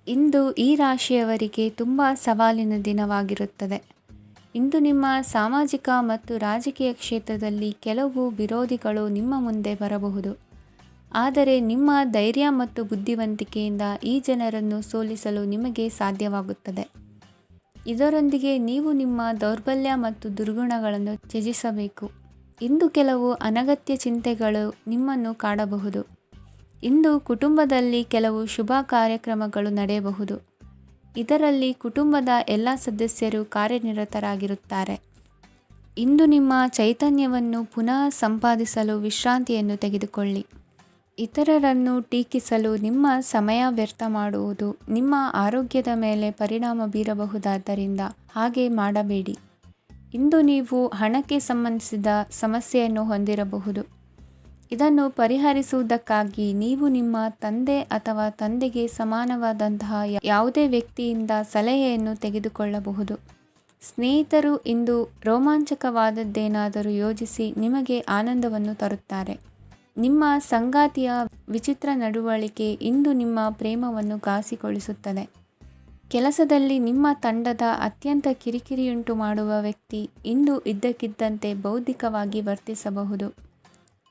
ಇಂದು ಈ ರಾಶಿಯವರಿಗೆ ತುಂಬ ಸವಾಲಿನ ದಿನವಾಗಿರುತ್ತದೆ. ಇಂದು ನಿಮ್ಮ ಸಾಮಾಜಿಕ ಮತ್ತು ರಾಜಕೀಯ ಕ್ಷೇತ್ರದಲ್ಲಿ ಕೆಲವು ವಿರೋಧಿಗಳು ನಿಮ್ಮ ಮುಂದೆ ಬರಬಹುದು. ಆದರೆ ನಿಮ್ಮ ಧೈರ್ಯ ಮತ್ತು ಬುದ್ಧಿವಂತಿಕೆಯಿಂದ ಈ ಜನರನ್ನು ಸೋಲಿಸಲು ನಿಮಗೆ ಸಾಧ್ಯವಾಗುತ್ತದೆ. ಇದರೊಂದಿಗೆ ನೀವು ನಿಮ್ಮ ದೌರ್ಬಲ್ಯ ಮತ್ತು ದುರ್ಗುಣಗಳನ್ನು ತ್ಯಜಿಸಬೇಕು. ಇಂದು ಕೆಲವು ಅನಗತ್ಯ ಚಿಂತೆಗಳು ನಿಮ್ಮನ್ನು ಕಾಡಬಹುದು. ಇಂದು ಕುಟುಂಬದಲ್ಲಿ ಕೆಲವು ಶುಭ ಕಾರ್ಯಕ್ರಮಗಳು ನಡೆಯಬಹುದು. ಇದರಲ್ಲಿ ಕುಟುಂಬದ ಎಲ್ಲ ಸದಸ್ಯರು ಕಾರ್ಯನಿರತರಾಗಿರುತ್ತಾರೆ. ಇಂದು ನಿಮ್ಮ ಚೈತನ್ಯವನ್ನು ಪುನಃ ಸಂಪಾದಿಸಲು ವಿಶ್ರಾಂತಿಯನ್ನು ತೆಗೆದುಕೊಳ್ಳಿ. ಇತರರನ್ನು ಟೀಕಿಸಲು ನಿಮ್ಮ ಸಮಯ ವ್ಯರ್ಥ ಮಾಡುವುದು ನಿಮ್ಮ ಆರೋಗ್ಯದ ಮೇಲೆ ಪರಿಣಾಮ ಬೀರಬಹುದಾದ್ದರಿಂದ ಹಾಗೆ ಮಾಡಬೇಡಿ. ಇಂದು ನೀವು ಹಣಕ್ಕೆ ಸಂಬಂಧಿಸಿದ ಸಮಸ್ಯೆಯನ್ನು ಹೊಂದಿರಬಹುದು. ಇದನ್ನು ಪರಿಹರಿಸುವುದಕ್ಕಾಗಿ ನೀವು ನಿಮ್ಮ ತಂದೆ ಅಥವಾ ತಂದೆಗೆ ಸಮಾನವಾದಂತಹ ಯಾವುದೇ ವ್ಯಕ್ತಿಯಿಂದ ಸಲಹೆಯನ್ನು ತೆಗೆದುಕೊಳ್ಳಬಹುದು. ಸ್ನೇಹಿತರು ಇಂದು ರೋಮಾಂಚಕವಾದದ್ದೇನಾದರೂ ಯೋಜಿಸಿ ನಿಮಗೆ ಆನಂದವನ್ನು ತರುತ್ತಾರೆ. ನಿಮ್ಮ ಸಂಗಾತಿಯ ವಿಚಿತ್ರ ನಡವಳಿಕೆ ಇಂದು ನಿಮ್ಮ ಪ್ರೇಮವನ್ನು ಘಾಸಿಗೊಳಿಸುತ್ತದೆ. ಕೆಲಸದಲ್ಲಿ ನಿಮ್ಮ ತಂಡದ ಅತ್ಯಂತ ಕಿರಿಕಿರಿಯುಂಟು ಮಾಡುವ ವ್ಯಕ್ತಿ ಇಂದು ಇದ್ದಕ್ಕಿದ್ದಂತೆ ಬೌದ್ಧಿಕವಾಗಿ ವರ್ತಿಸಬಹುದು.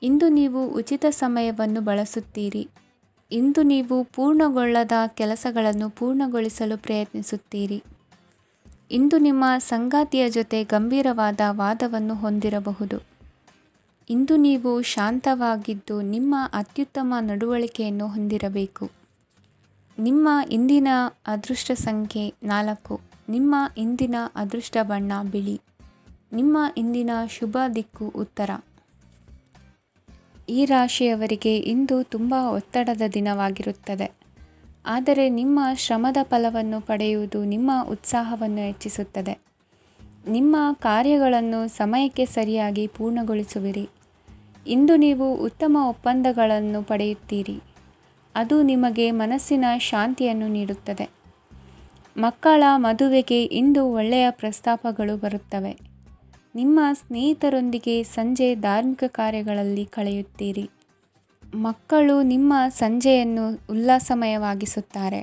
ಇಂದು ನೀವು ಉಚಿತ ಸಮಯವನ್ನು ಬಳಸುತ್ತೀರಿ. ಇಂದು ನೀವು ಪೂರ್ಣಗೊಳ್ಳದ ಕೆಲಸಗಳನ್ನು ಪೂರ್ಣಗೊಳಿಸಲು ಪ್ರಯತ್ನಿಸುತ್ತೀರಿ. ಇಂದು ನಿಮ್ಮ ಸಂಗಾತಿಯ ಜೊತೆ ಗಂಭೀರವಾದ ವಾದವನ್ನು ಹೊಂದಿರಬಹುದು. ಇಂದು ನೀವು ಶಾಂತವಾಗಿದ್ದು ನಿಮ್ಮ ಅತ್ಯುತ್ತಮ ನಡವಳಿಕೆಯನ್ನು ಹೊಂದಿರಬೇಕು. ನಿಮ್ಮ ಇಂದಿನ ಅದೃಷ್ಟ ಸಂಖ್ಯೆ 4. ನಿಮ್ಮ ಇಂದಿನ ಅದೃಷ್ಟ ಬಣ್ಣ ಬಿಳಿ. ನಿಮ್ಮ ಇಂದಿನ ಶುಭ ದಿಕ್ಕು ಉತ್ತರ. ಈ ರಾಶಿಯವರಿಗೆ ಇಂದು ತುಂಬ ಒತ್ತಡದ ದಿನವಾಗಿರುತ್ತದೆ. ಆದರೆ ನಿಮ್ಮ ಶ್ರಮದ ಫಲವನ್ನು ಪಡೆಯುವುದು ನಿಮ್ಮ ಉತ್ಸಾಹವನ್ನು ಹೆಚ್ಚಿಸುತ್ತದೆ. ನಿಮ್ಮ ಕಾರ್ಯಗಳನ್ನು ಸಮಯಕ್ಕೆ ಸರಿಯಾಗಿ ಪೂರ್ಣಗೊಳಿಸುವಿರಿ. ಇಂದು ನೀವು ಉತ್ತಮ ಒಪ್ಪಂದಗಳನ್ನು ಪಡೆಯುತ್ತೀರಿ. ಅದು ನಿಮಗೆ ಮನಸ್ಸಿನ ಶಾಂತಿಯನ್ನು ನೀಡುತ್ತದೆ. ಮಕ್ಕಳ ಮದುವೆಗೆ ಇಂದು ಒಳ್ಳೆಯ ಪ್ರಸ್ತಾಪಗಳು ಬರುತ್ತವೆ. ನಿಮ್ಮ ಸ್ನೇಹಿತರೊಂದಿಗೆ ಸಂಜೆ ಧಾರ್ಮಿಕ ಕಾರ್ಯಗಳಲ್ಲಿ ಕಳೆಯುತ್ತೀರಿ. ಮಕ್ಕಳು ನಿಮ್ಮ ಸಂಜೆಯನ್ನು ಉಲ್ಲಾಸಮಯವಾಗಿಸುತ್ತಾರೆ.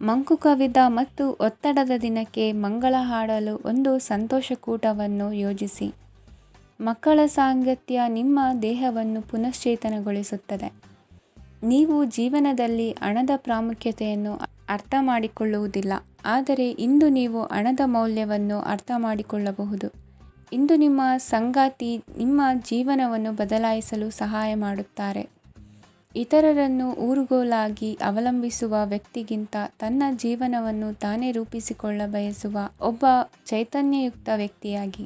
ಮಂಕು ಕವಿದ ಮತ್ತು ಒತ್ತಡದ ದಿನಕ್ಕೆ ಮಂಗಳ ಹಾಡಲು ಒಂದು ಸಂತೋಷಕೂಟವನ್ನು ಯೋಜಿಸಿ. ಮಕ್ಕಳ ಸಾಂಗತ್ಯ ನಿಮ್ಮ ದೇಹವನ್ನು ಪುನಶ್ಚೇತನಗೊಳಿಸುತ್ತದೆ. ನೀವು ಜೀವನದಲ್ಲಿ ಹಣದ ಪ್ರಾಮುಖ್ಯತೆಯನ್ನು ಅರ್ಥ ಮಾಡಿಕೊಳ್ಳುವುದಿಲ್ಲ, ಆದರೆ ಇಂದು ನೀವು ಹಣದ ಮೌಲ್ಯವನ್ನು ಅರ್ಥ ಮಾಡಿಕೊಳ್ಳಬಹುದು. ಇಂದು ನಿಮ್ಮ ಸಂಗಾತಿ ನಿಮ್ಮ ಜೀವನವನ್ನು ಬದಲಾಯಿಸಲು ಸಹಾಯ ಮಾಡುತ್ತಾರೆ. ಇತರರನ್ನು ಊರುಗೋಲಾಗಿ ಅವಲಂಬಿಸುವ ವ್ಯಕ್ತಿಗಿಂತ ತನ್ನ ಜೀವನವನ್ನು ತಾನೇ ರೂಪಿಸಿಕೊಳ್ಳ ಬಯಸುವ ಒಬ್ಬ ಚೈತನ್ಯಯುಕ್ತ ವ್ಯಕ್ತಿಯಾಗಿ.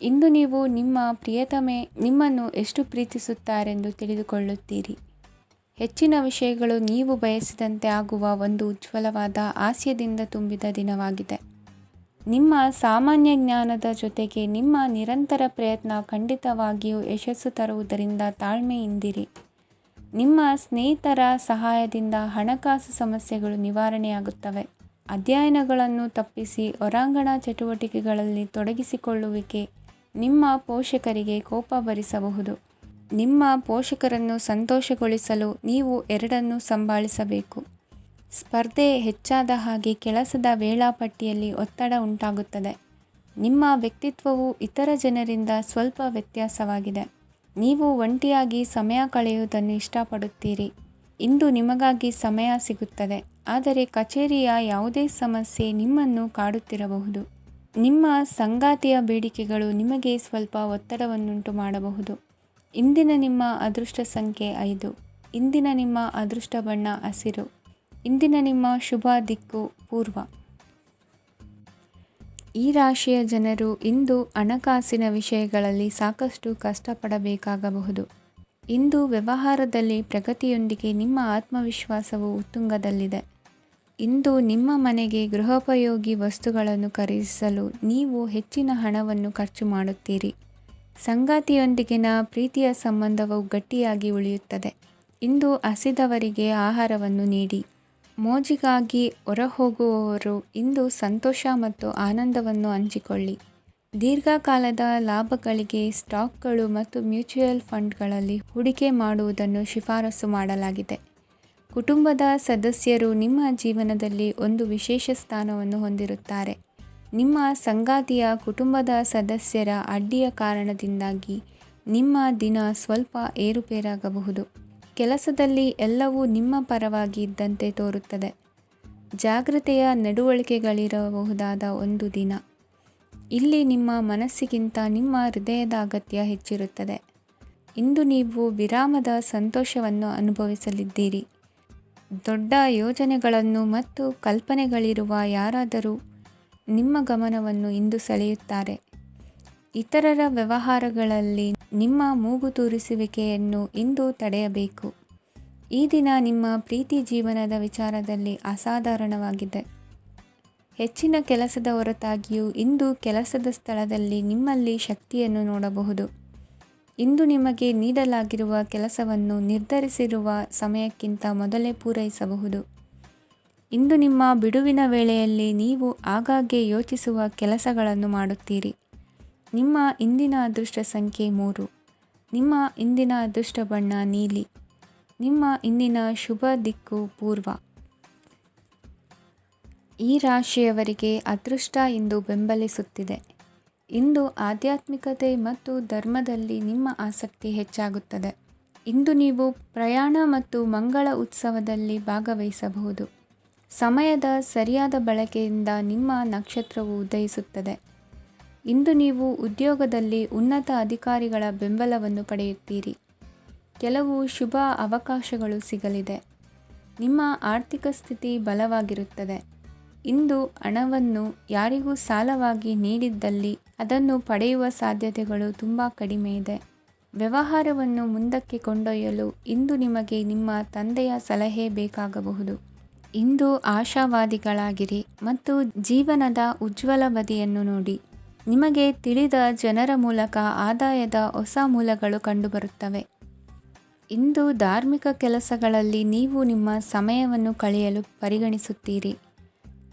ಇಂದು ನೀವು ನಿಮ್ಮ ಪ್ರಿಯತಮೆ ನಿಮ್ಮನ್ನು ಎಷ್ಟು ಪ್ರೀತಿಸುತ್ತಾರೆಂದು ತಿಳಿದುಕೊಳ್ಳುತ್ತೀರಿ. ಹೆಚ್ಚಿನ ವಿಷಯಗಳು ನೀವು ಬಯಸಿದಂತೆ ಆಗುವ ಒಂದು ಉಜ್ವಲವಾದ ಹಾಸ್ಯದಿಂದ ತುಂಬಿದ ದಿನವಾಗಿದೆ. ನಿಮ್ಮ ಸಾಮಾನ್ಯ ಜ್ಞಾನದ ಜೊತೆಗೆ ನಿಮ್ಮ ನಿರಂತರ ಪ್ರಯತ್ನ ಖಂಡಿತವಾಗಿಯೂ ಯಶಸ್ಸು ತರುವುದರಿಂದ ತಾಳ್ಮೆಯಿಂದಿರಿ. ನಿಮ್ಮ ಸ್ನೇಹಿತರ ಸಹಾಯದಿಂದ ಹಣಕಾಸು ಸಮಸ್ಯೆಗಳು ನಿವಾರಣೆಯಾಗುತ್ತವೆ. ಅಧ್ಯಯನಗಳನ್ನು ತಪ್ಪಿಸಿ ಹೊರಾಂಗಣ ಚಟುವಟಿಕೆಗಳಲ್ಲಿ ತೊಡಗಿಸಿಕೊಳ್ಳುವಿಕೆ ನಿಮ್ಮ ಪೋಷಕರಿಗೆ ಕೋಪ ಭರಿಸಬಹುದು. ನಿಮ್ಮ ಪೋಷಕರನ್ನು ಸಂತೋಷಗೊಳಿಸಲು ನೀವು ಎರಡನ್ನೂ ಸಂಭಾಳಿಸಬೇಕು. ಸ್ಪರ್ಧೆ ಹೆಚ್ಚಾದ ಹಾಗೆ ಕೆಲಸದ ವೇಳಾಪಟ್ಟಿಯಲ್ಲಿ ಒತ್ತಡ ಉಂಟಾಗುತ್ತದೆ. ನಿಮ್ಮ ವ್ಯಕ್ತಿತ್ವವು ಇತರ ಜನರಿಂದ ಸ್ವಲ್ಪ ವ್ಯತ್ಯಾಸವಾಗಿದೆ. ನೀವು ಒಂಟಿಯಾಗಿ ಸಮಯ ಕಳೆಯುವುದನ್ನು ಇಷ್ಟಪಡುತ್ತೀರಿ. ಇಂದು ನಿಮಗಾಗಿ ಸಮಯ ಸಿಗುತ್ತದೆ, ಆದರೆ ಕಚೇರಿಯ ಯಾವುದೇ ಸಮಸ್ಯೆ ನಿಮ್ಮನ್ನು ಕಾಡುತ್ತಿರಬಹುದು. ನಿಮ್ಮ ಸಂಗಾತಿಯ ಬೇಡಿಕೆಗಳು ನಿಮಗೆ ಸ್ವಲ್ಪ ಒತ್ತಡವನ್ನುಂಟು ಮಾಡಬಹುದು. ಇಂದಿನ ನಿಮ್ಮ ಅದೃಷ್ಟ ಸಂಖ್ಯೆ 5. ಇಂದಿನ ನಿಮ್ಮ ಅದೃಷ್ಟ ಬಣ್ಣ ಹಸಿರು. ಇಂದಿನ ನಿಮ್ಮ ಶುಭ ದಿಕ್ಕು ಪೂರ್ವ. ಈ ರಾಶಿಯ ಜನರು ಇಂದು ಹಣಕಾಸಿನ ವಿಷಯಗಳಲ್ಲಿ ಸಾಕಷ್ಟು ಕಷ್ಟಪಡಬೇಕಾಗಬಹುದು. ಇಂದು ವ್ಯವಹಾರದಲ್ಲಿ ಪ್ರಗತಿಯೊಂದಿಗೆ ನಿಮ್ಮ ಆತ್ಮವಿಶ್ವಾಸವು ಉತ್ತುಂಗದಲ್ಲಿದೆ. ಇಂದು ನಿಮ್ಮ ಮನೆಗೆ ಗೃಹೋಪಯೋಗಿ ವಸ್ತುಗಳನ್ನು ಖರೀದಿಸಲು ನೀವು ಹೆಚ್ಚಿನ ಹಣವನ್ನು ಖರ್ಚು ಮಾಡುತ್ತೀರಿ. ಸಂಗಾತಿಯೊಂದಿಗಿನ ಪ್ರೀತಿಯ ಸಂಬಂಧವು ಗಟ್ಟಿಯಾಗಿ ಉಳಿಯುತ್ತದೆ. ಇಂದು ಹಸಿದವರಿಗೆ ಆಹಾರವನ್ನು ನೀಡಿ. ಮೋಜಿಗಾಗಿ ಹೊರಹೋಗುವವರು ಇಂದು ಸಂತೋಷ ಮತ್ತು ಆನಂದವನ್ನು ಹಂಚಿಕೊಳ್ಳಿ. ದೀರ್ಘಕಾಲದ ಲಾಭಗಳಿಗೆ ಸ್ಟಾಕ್ಗಳು ಮತ್ತು ಮ್ಯೂಚುವಲ್ ಫಂಡ್ಗಳಲ್ಲಿ ಹೂಡಿಕೆ ಮಾಡುವುದನ್ನು ಶಿಫಾರಸು ಮಾಡಲಾಗಿದೆ. ಕುಟುಂಬದ ಸದಸ್ಯರು ನಿಮ್ಮ ಜೀವನದಲ್ಲಿ ಒಂದು ವಿಶೇಷ ಸ್ಥಾನವನ್ನು ಹೊಂದಿರುತ್ತಾರೆ. ನಿಮ್ಮ ಸಂಗಾತಿಯ ಕುಟುಂಬದ ಸದಸ್ಯರ ಅಡ್ಡಿಯ ಕಾರಣದಿಂದಾಗಿ ನಿಮ್ಮ ದಿನ ಸ್ವಲ್ಪ ಏರುಪೇರಾಗಬಹುದು. ಕೆಲಸದಲ್ಲಿ ಎಲ್ಲವೂ ನಿಮ್ಮ ಪರವಾಗಿ ಇದ್ದಂತೆ ತೋರುತ್ತದೆ. ಜಾಗ್ರತೆಯ ನಡವಳಿಕೆಗಳಿರಬಹುದಾದ ಒಂದು ದಿನ. ಇಲ್ಲಿ ನಿಮ್ಮ ಮನಸ್ಸಿಗಿಂತ ನಿಮ್ಮ ಹೃದಯದ ಅಗತ್ಯ ಹೆಚ್ಚಿರುತ್ತದೆ. ಇಂದು ನೀವು ವಿರಾಮದ ಸಂತೋಷವನ್ನು ಅನುಭವಿಸಲಿದ್ದೀರಿ. ದೊಡ್ಡ ಯೋಜನೆಗಳನ್ನು ಮತ್ತು ಕಲ್ಪನೆಗಳಿರುವ ಯಾರಾದರೂ ನಿಮ್ಮ ಗಮನವನ್ನು ಇಂದು ಸೆಳೆಯುತ್ತಾರೆ. ಇತರರ ವ್ಯವಹಾರಗಳಲ್ಲಿ ನಿಮ್ಮ ಮೂಗು ತೂರಿಸುವಿಕೆಯನ್ನು ಇಂದು ತಡೆಯಬೇಕು. ಈ ದಿನ ನಿಮ್ಮ ಪ್ರೀತಿ ಜೀವನದ ವಿಚಾರದಲ್ಲಿ ಅಸಾಧಾರಣವಾಗಿದೆ. ಹೆಚ್ಚಿನ ಕೆಲಸದ ಹೊರತಾಗಿಯೂ ಇಂದು ಕೆಲಸದ ಸ್ಥಳದಲ್ಲಿ ನಿಮ್ಮಲ್ಲಿ ಶಕ್ತಿಯನ್ನು ನೋಡಬಹುದು. ಇಂದು ನಿಮಗೆ ನೀಡಲಾಗಿರುವ ಕೆಲಸವನ್ನು ನಿರ್ಧರಿಸಿರುವ ಸಮಯಕ್ಕಿಂತ ಮೊದಲೇ ಪೂರೈಸಬಹುದು. ಇಂದು ನಿಮ್ಮ ಬಿಡುವಿನ ವೇಳೆಯಲ್ಲಿ ನೀವು ಆಗಾಗ್ಗೆ ಯೋಚಿಸುವ ಕೆಲಸಗಳನ್ನು ಮಾಡುತ್ತೀರಿ. ನಿಮ್ಮ ಇಂದಿನ ಅದೃಷ್ಟ ಸಂಖ್ಯೆ 3. ನಿಮ್ಮ ಇಂದಿನ ಅದೃಷ್ಟ ಬಣ್ಣ ನೀಲಿ. ನಿಮ್ಮ ಇಂದಿನ ಶುಭ ದಿಕ್ಕು ಪೂರ್ವ. ಈ ರಾಶಿಯವರಿಗೆ ಅದೃಷ್ಟ ಇಂದು ಬೆಂಬಲಿಸುತ್ತಿದೆ. ಇಂದು ಆಧ್ಯಾತ್ಮಿಕತೆ ಮತ್ತು ಧರ್ಮದಲ್ಲಿ ನಿಮ್ಮ ಆಸಕ್ತಿ ಹೆಚ್ಚಾಗುತ್ತದೆ. ಇಂದು ನೀವು ಪ್ರಯಾಣ ಮತ್ತು ಮಂಗಳ ಉತ್ಸವದಲ್ಲಿ ಭಾಗವಹಿಸಬಹುದು. ಸಮಯದ ಸರಿಯಾದ ಬಳಕೆಯಿಂದ ನಿಮ್ಮ ನಕ್ಷತ್ರವು ಉದಯಿಸುತ್ತದೆ. ಇಂದು ನೀವು ಉದ್ಯೋಗದಲ್ಲಿ ಉನ್ನತ ಅಧಿಕಾರಿಗಳ ಬೆಂಬಲವನ್ನು ಪಡೆಯುತ್ತೀರಿ. ಕೆಲವು ಶುಭ ಅವಕಾಶಗಳು ಸಿಗಲಿದೆ. ನಿಮ್ಮ ಆರ್ಥಿಕ ಸ್ಥಿತಿ ಬಲವಾಗಿರುತ್ತದೆ. ಇಂದು ಹಣವನ್ನು ಯಾರಿಗೂ ಸಾಲವಾಗಿ ನೀಡಿದ್ದಲ್ಲಿ ಅದನ್ನು ಪಡೆಯುವ ಸಾಧ್ಯತೆಗಳು ತುಂಬ ಕಡಿಮೆ ಇದೆ. ವ್ಯವಹಾರವನ್ನು ಮುಂದಕ್ಕೆ ಕೊಂಡೊಯ್ಯಲು ಇಂದು ನಿಮಗೆ ನಿಮ್ಮ ತಂದೆಯ ಸಲಹೆ ಬೇಕಾಗಬಹುದು. ಇಂದು ಆಶಾವಾದಿಗಳಾಗಿರಿ ಮತ್ತು ಜೀವನದ ಉಜ್ವಲ ಬದಿಯನ್ನು ನೋಡಿ. ನಿಮಗೆ ತಿಳಿದ ಜನರ ಮೂಲಕ ಆದಾಯದ ಹೊಸ ಮೂಲಗಳು ಕಂಡುಬರುತ್ತವೆ. ಇಂದು ಧಾರ್ಮಿಕ ಕೆಲಸಗಳಲ್ಲಿ ನೀವು ನಿಮ್ಮ ಸಮಯವನ್ನು ಕಳೆಯಲು ಪರಿಗಣಿಸುತ್ತೀರಿ.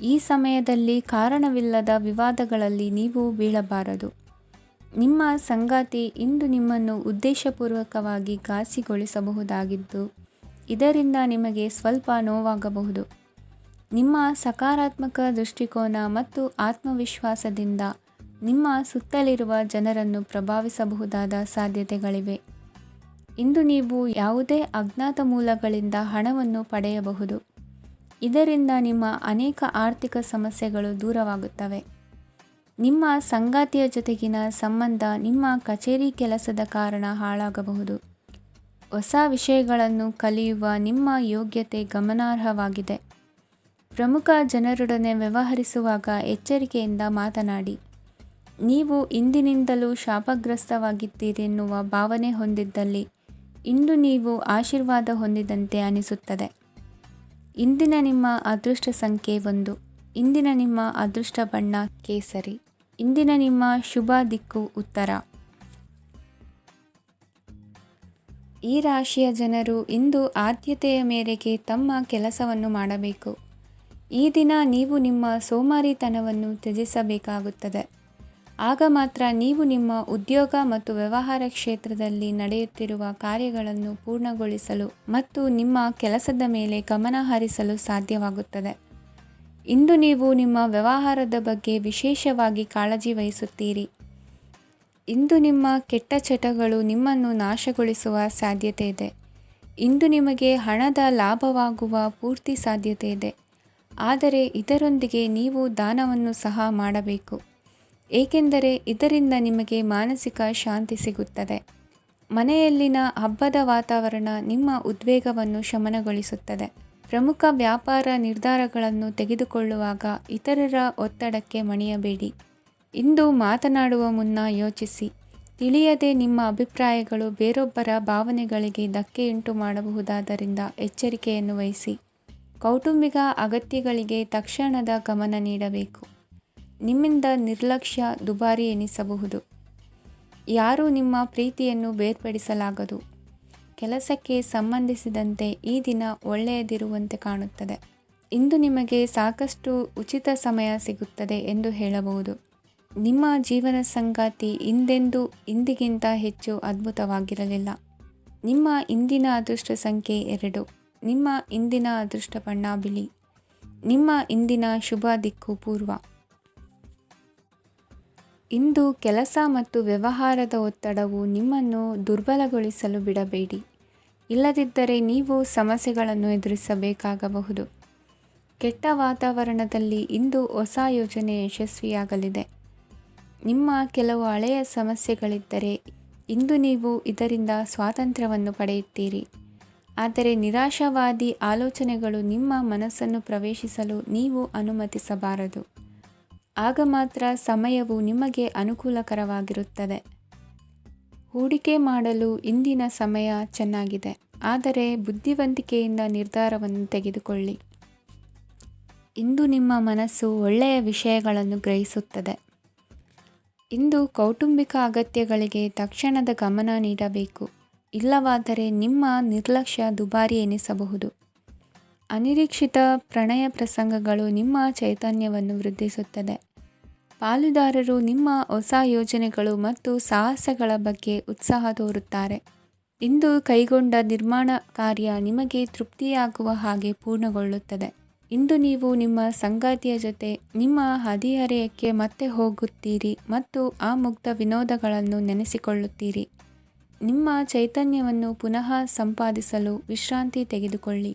ಈ ಸಮಯದಲ್ಲಿ ಕಾರಣವಿಲ್ಲದ ವಿವಾದಗಳಲ್ಲಿ ನೀವು ಬೀಳಬಾರದು. ನಿಮ್ಮ ಸಂಗಾತಿ ಇಂದು ನಿಮ್ಮನ್ನು ಉದ್ದೇಶಪೂರ್ವಕವಾಗಿ ಘಾಸಿಗೊಳಿಸಬಹುದಾಗಿದ್ದು, ಇದರಿಂದ ನಿಮಗೆ ಸ್ವಲ್ಪ ನೋವಾಗಬಹುದು. ನಿಮ್ಮ ಸಕಾರಾತ್ಮಕ ದೃಷ್ಟಿಕೋನ ಮತ್ತು ಆತ್ಮವಿಶ್ವಾಸದಿಂದ ನಿಮ್ಮ ಸುತ್ತಲಿರುವ ಜನರನ್ನು ಪ್ರಭಾವಿಸಬಹುದಾದ ಸಾಧ್ಯತೆಗಳಿವೆ. ಇಂದು ನೀವು ಯಾವುದೇ ಅಜ್ಞಾತ ಮೂಲಗಳಿಂದ ಹಣವನ್ನು ಪಡೆಯಬಹುದು. ಇದರಿಂದ ನಿಮ್ಮ ಅನೇಕ ಆರ್ಥಿಕ ಸಮಸ್ಯೆಗಳು ದೂರವಾಗುತ್ತವೆ. ನಿಮ್ಮ ಸಂಗಾತಿಯ ಜೊತೆಗಿನ ಸಂಬಂಧ ನಿಮ್ಮ ಕಚೇರಿ ಕೆಲಸದ ಕಾರಣ ಹಾಳಾಗಬಹುದು. ಹೊಸ ವಿಷಯಗಳನ್ನು ಕಲಿಯುವ ನಿಮ್ಮ ಯೋಗ್ಯತೆ ಗಮನಾರ್ಹವಾಗಿದೆ. ಪ್ರಮುಖ ಜನರೊಡನೆ ವ್ಯವಹರಿಸುವಾಗ ಎಚ್ಚರಿಕೆಯಿಂದ ಮಾತನಾಡಿ. ನೀವು ಇಂದಿನಿಂದಲೂ ಶಾಪಗ್ರಸ್ತವಾಗಿದ್ದೀರೆನ್ನುವ ಭಾವನೆ ಹೊಂದಿದ್ದಲ್ಲಿ ಇಂದು ನೀವು ಆಶೀರ್ವಾದ ಹೊಂದಿದಂತೆ ಅನಿಸುತ್ತದೆ. ಇಂದಿನ ನಿಮ್ಮ ಅದೃಷ್ಟ ಸಂಖ್ಯೆ 1. ಇಂದಿನ ನಿಮ್ಮ ಅದೃಷ್ಟ ಬಣ್ಣ ಕೇಸರಿ. ಇಂದಿನ ನಿಮ್ಮ ಶುಭ ದಿಕ್ಕು ಉತ್ತರ. ಈ ರಾಶಿಯ ಜನರು ಇಂದು ಆದ್ಯತೆಯ ಮೇರೆಗೆ ತಮ್ಮ ಕೆಲಸವನ್ನು ಮಾಡಬೇಕು. ಈ ದಿನ ನೀವು ನಿಮ್ಮ ಸೋಮಾರಿತನವನ್ನು ತ್ಯಜಿಸಬೇಕಾಗುತ್ತದೆ. ಆಗ ಮಾತ್ರ ನೀವು ನಿಮ್ಮ ಉದ್ಯೋಗ ಮತ್ತು ವ್ಯವಹಾರ ಕ್ಷೇತ್ರದಲ್ಲಿ ನಡೆಯುತ್ತಿರುವ ಕಾರ್ಯಗಳನ್ನು ಪೂರ್ಣಗೊಳಿಸಲು ಮತ್ತು ನಿಮ್ಮ ಕೆಲಸದ ಮೇಲೆ ಗಮನ ಹರಿಸಲು ಸಾಧ್ಯವಾಗುತ್ತದೆ. ಇಂದು ನೀವು ನಿಮ್ಮ ವ್ಯವಹಾರದ ಬಗ್ಗೆ ವಿಶೇಷವಾಗಿ ಕಾಳಜಿ ವಹಿಸುತ್ತೀರಿ. ಇಂದು ನಿಮ್ಮ ಕೆಟ್ಟ ಚಟಗಳು ನಿಮ್ಮನ್ನು ನಾಶಗೊಳಿಸುವ ಸಾಧ್ಯತೆ ಇದೆ. ಇಂದು ನಿಮಗೆ ಹಣದ ಲಾಭವಾಗುವ ಪೂರ್ತಿ ಸಾಧ್ಯತೆ ಇದೆ. ಆದರೆ ಇದರೊಂದಿಗೆ ನೀವು ದಾನವನ್ನು ಸಹ ಮಾಡಬೇಕು. ಏಕೆಂದರೆ ಇದರಿಂದ ನಿಮಗೆ ಮಾನಸಿಕ ಶಾಂತಿ ಸಿಗುತ್ತದೆ. ಮನೆಯಲ್ಲಿನ ಹಬ್ಬದ ವಾತಾವರಣ ನಿಮ್ಮ ಉದ್ವೇಗವನ್ನು ಶಮನಗೊಳಿಸುತ್ತದೆ. ಪ್ರಮುಖ ವ್ಯಾಪಾರ ನಿರ್ಧಾರಗಳನ್ನು ತೆಗೆದುಕೊಳ್ಳುವಾಗ ಇತರರ ಒತ್ತಡಕ್ಕೆ ಮಣಿಯಬೇಡಿ. ಇಂದು ಮಾತನಾಡುವ ಮುನ್ನ ಯೋಚಿಸಿ. ತಿಳಿಯದೆ ನಿಮ್ಮ ಅಭಿಪ್ರಾಯಗಳು ಬೇರೊಬ್ಬರ ಭಾವನೆಗಳಿಗೆ ಧಕ್ಕೆಯುಂಟು ಮಾಡಬಹುದಾದ್ದರಿಂದ ಎಚ್ಚರಿಕೆಯನ್ನು ವಹಿಸಿ. ಕೌಟುಂಬಿಕ ಅಗತ್ಯಗಳಿಗೆ ತಕ್ಷಣದ ಗಮನ ನೀಡಬೇಕು. ನಿಮ್ಮಿಂದ ನಿರ್ಲಕ್ಷ್ಯ ದುಬಾರಿ ಎನಿಸಬಹುದು. ಯಾರೂ ನಿಮ್ಮ ಪ್ರೀತಿಯನ್ನು ಬೇರ್ಪಡಿಸಲಾಗದು. ಕೆಲಸಕ್ಕೆ ಸಂಬಂಧಿಸಿದಂತೆ ಈ ದಿನ ಒಳ್ಳೆಯದಿರುವಂತೆ ಕಾಣುತ್ತದೆ. ಇಂದು ನಿಮಗೆ ಸಾಕಷ್ಟು ಉಚಿತ ಸಮಯ ಸಿಗುತ್ತದೆ ಎಂದು ಹೇಳಬಹುದು. ನಿಮ್ಮ ಜೀವನ ಸಂಗಾತಿ ಇಂದೆಂದೂ ಇಂದಿಗಿಂತ ಹೆಚ್ಚು ಅದ್ಭುತವಾಗಿರಲಿಲ್ಲ. ನಿಮ್ಮ ಇಂದಿನ ಅದೃಷ್ಟ ಸಂಖ್ಯೆ 2. ನಿಮ್ಮ ಇಂದಿನ ಅದೃಷ್ಟ ಬಣ್ಣ ಬಿಳಿ. ನಿಮ್ಮ ಇಂದಿನ ಶುಭ ದಿಕ್ಕು ಪೂರ್ವ. ಇಂದು ಕೆಲಸ ಮತ್ತು ವ್ಯವಹಾರದ ಒತ್ತಡವು ನಿಮ್ಮನ್ನು ದುರ್ಬಲಗೊಳಿಸಲು ಬಿಡಬೇಡಿ. ಇಲ್ಲದಿದ್ದರೆ ನೀವು ಸಮಸ್ಯೆಗಳನ್ನು ಎದುರಿಸಬೇಕಾಗಬಹುದು. ಕೆಟ್ಟ ವಾತಾವರಣದಲ್ಲಿ ಇಂದು ಹೊಸ ಯೋಜನೆ ಯಶಸ್ವಿಯಾಗಲಿದೆ. ನಿಮ್ಮ ಕೆಲವು ಹಳೆಯ ಸಮಸ್ಯೆಗಳಿದ್ದರೆ ಇಂದು ನೀವು ಇದರಿಂದ ಸ್ವಾತಂತ್ರ್ಯವನ್ನು ಪಡೆಯುತ್ತೀರಿ. ಆದರೆ ನಿರಾಶಾವಾದಿ ಆಲೋಚನೆಗಳು ನಿಮ್ಮ ಮನಸ್ಸನ್ನು ಪ್ರವೇಶಿಸಲು ನೀವು ಅನುಮತಿಸಬಾರದು. ಆಗ ಮಾತ್ರ ಸಮಯವು ನಿಮಗೆ ಅನುಕೂಲಕರವಾಗಿರುತ್ತದೆ. ಹೂಡಿಕೆ ಮಾಡಲು ಇಂದಿನ ಸಮಯ ಚೆನ್ನಾಗಿದೆ, ಆದರೆ ಬುದ್ಧಿವಂತಿಕೆಯಿಂದ ನಿರ್ಧಾರವನ್ನು ತೆಗೆದುಕೊಳ್ಳಿ. ಇಂದು ನಿಮ್ಮ ಮನಸ್ಸು ಒಳ್ಳೆಯ ವಿಷಯಗಳನ್ನು ಗ್ರಹಿಸುತ್ತದೆ. ಇಂದು ಕೌಟುಂಬಿಕ ಅಗತ್ಯಗಳಿಗೆ ತಕ್ಷಣದ ಗಮನ ನೀಡಬೇಕು. ಇಲ್ಲವಾದರೆ ನಿಮ್ಮ ನಿರ್ಲಕ್ಷ್ಯ ದುಬಾರಿ ಎನಿಸಬಹುದು. ಅನಿರೀಕ್ಷಿತ ಪ್ರಣಯ ಪ್ರಸಂಗಗಳು ನಿಮ್ಮ ಚೈತನ್ಯವನ್ನು ವೃದ್ಧಿಸುತ್ತದೆ. ಪಾಲುದಾರರು ನಿಮ್ಮ ಹೊಸ ಯೋಜನೆಗಳು ಮತ್ತು ಸಾಹಸಗಳ ಬಗ್ಗೆ ಉತ್ಸಾಹ ತೋರುತ್ತಾರೆ. ಇಂದು ಕೈಗೊಂಡ ನಿರ್ಮಾಣ ಕಾರ್ಯ ನಿಮಗೆ ತೃಪ್ತಿಯಾಗುವ ಹಾಗೆ ಪೂರ್ಣಗೊಳ್ಳುತ್ತದೆ. ಇಂದು ನೀವು ನಿಮ್ಮ ಸಂಗಾತಿಯ ಜೊತೆ ನಿಮ್ಮ ಹದಿಹರೆಯಕ್ಕೆ ಮತ್ತೆ ಹೋಗುತ್ತೀರಿ ಮತ್ತು ಆ ಮುಗ್ಧ ವಿನೋದಗಳನ್ನು ನೆನೆಸಿಕೊಳ್ಳುತ್ತೀರಿ. ನಿಮ್ಮ ಚೈತನ್ಯವನ್ನು ಪುನಃ ಸಂಪಾದಿಸಲು ವಿಶ್ರಾಂತಿ ತೆಗೆದುಕೊಳ್ಳಿ.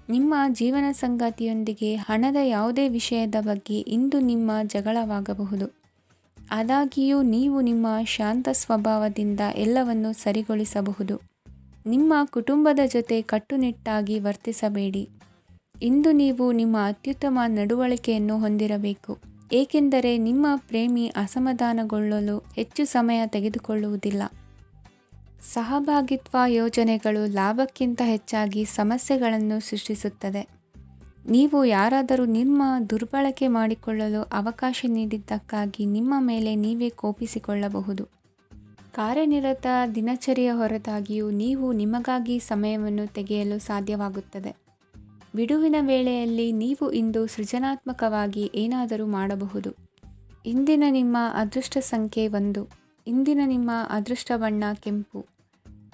ನಿಮ್ಮ ಜೀವನ ಸಂಗಾತಿಯೊಂದಿಗೆ ಹಣದ ಯಾವುದೇ ವಿಷಯದ ಬಗ್ಗೆ ಇಂದು ನಿಮ್ಮ ಜಗಳವಾಗಬಹುದು. ಆದಾಗ್ಯೂ ನೀವು ನಿಮ್ಮ ಶಾಂತ ಸ್ವಭಾವದಿಂದ ಎಲ್ಲವನ್ನು ಸರಿಗೊಳಿಸಬಹುದು. ನಿಮ್ಮ ಕುಟುಂಬದ ಜೊತೆ ಕಟ್ಟುನಿಟ್ಟಾಗಿ ವರ್ತಿಸಬೇಡಿ. ಇಂದು ನೀವು ನಿಮ್ಮ ಅತ್ಯುತ್ತಮ ನಡವಳಿಕೆಯನ್ನು ಹೊಂದಿರಬೇಕು, ಏಕೆಂದರೆ ನಿಮ್ಮ ಪ್ರೇಮಿ ಅಸಮಾಧಾನಗೊಳ್ಳಲು ಹೆಚ್ಚು ಸಮಯ ತೆಗೆದುಕೊಳ್ಳುವುದಿಲ್ಲ. ಸಹಭಾಗಿತ್ವ ಯೋಜನೆಗಳು ಲಾಭಕ್ಕಿಂತ ಹೆಚ್ಚಾಗಿ ಸಮಸ್ಯೆಗಳನ್ನು ಸೃಷ್ಟಿಸುತ್ತದೆ. ನೀವು ಯಾರಾದರೂ ನಿಮ್ಮ ದುರ್ಬಳಕೆ ಮಾಡಿಕೊಳ್ಳಲು ಅವಕಾಶ ನೀಡಿದ್ದಕ್ಕಾಗಿ ನಿಮ್ಮ ಮೇಲೆ ನೀವೇ ಕೋಪಿಸಿಕೊಳ್ಳಬಹುದು. ಕಾರ್ಯನಿರತ ದಿನಚರಿಯ ಹೊರತಾಗಿಯೂ ನೀವು ನಿಮಗಾಗಿ ಸಮಯವನ್ನು ತೆಗೆಯಲು ಸಾಧ್ಯವಾಗುತ್ತದೆ. ಬಿಡುವಿನ ವೇಳೆಯಲ್ಲಿ ನೀವು ಇಂದು ಸೃಜನಾತ್ಮಕವಾಗಿ ಏನಾದರೂ ಮಾಡಬಹುದು. ಇಂದಿನ ನಿಮ್ಮ ಅದೃಷ್ಟ ಸಂಖ್ಯೆ 1. ಇಂದಿನ ನಿಮ್ಮ ಅದೃಷ್ಟ ಬಣ್ಣ ಕೆಂಪು.